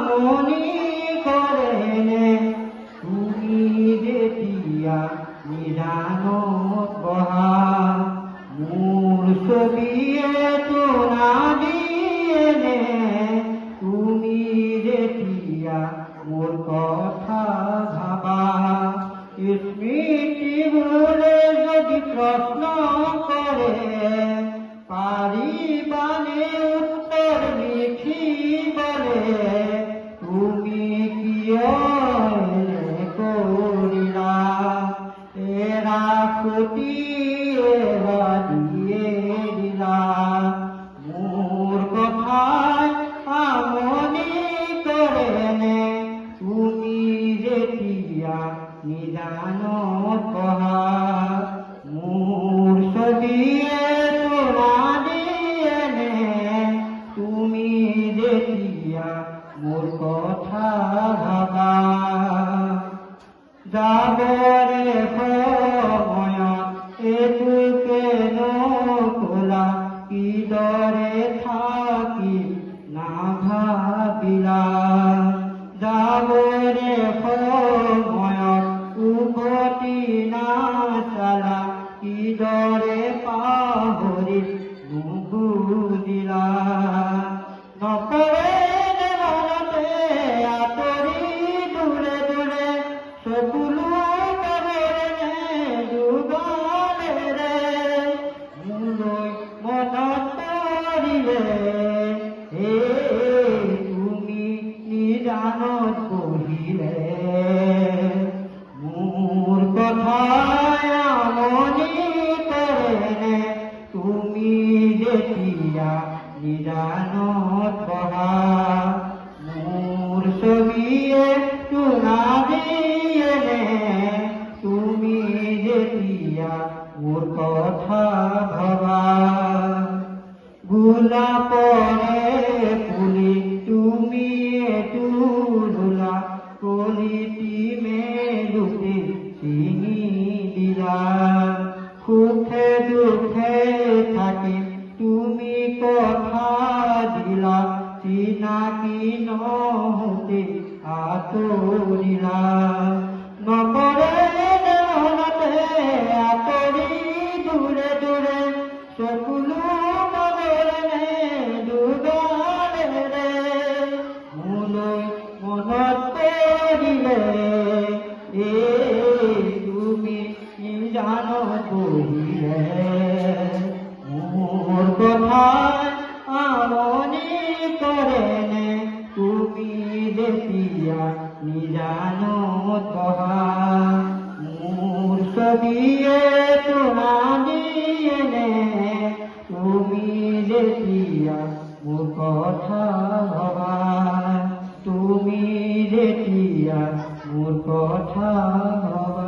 মনি কৰে নে তুমি যেতিয়া নিদানত বহা মোৰ ছবিয়ে তোনা দিয়ে নে তুমি যেতিয়া মোৰ কথা ভাবা স্মৃতিবোৰে যদি প্ৰশ্ন কৰে পাৰিবানে উত্তৰ লিখিবলে তুমি কিয় এনে কৰিলা এৰা খুটি এৰা দিয়ে দিলা মোৰ কথাই আমনি কৰেনে তুমি যেতিয়া নিদানত বহা মোৰ ছবিয়ে তোনা দিয়ে নে তুমি যেতিয়া মোৰ কথা ভাবা যাবৰে সময়ত এইটোকে নকলা কিদৰে থাকি নাভাবিলা যাবৰে সময়ত উভতি নাচালা কিদৰে পাহৰি নুবুজিলা নপৰে মনতে আঁতৰি দূৰে দূৰে চকুলো কাগৰে দুগালেৰে মোলৈ মনত পৰিলে তুমি নিদানত বহিলে মোৰ কথাই আমনি কৰেনে তুমি যেতিয়া নিদানত বহা মোৰ ছবিয়ে তোনা দিয়ে নে তুমি যেতিয়া মোৰ কথা ভাবা গোলাপৰে ফুলি তুমি তুলা কলিটি মেলুটি চিঙি দিলা সুখে দুখে থাকি তুমি কথা দিলা চিনাকি নহতে আঁতৰিলা নপৰে মনতে আঁতৰি দূৰে দূৰে চকুলো নগৰে দুগালেৰে মোলৈ মনত পৰিলে তুমি নিদানত বহিলে মোৰ কথাই আমনি কৰেনে তুমি যেতিয়া নিদানত বহা মোৰ ছবিয়ে তোনা দিয়ে নে তুমি যেতিয়া মোৰ কথা ভাবা তুমি যেতিয়া মোৰ কথা ভাবা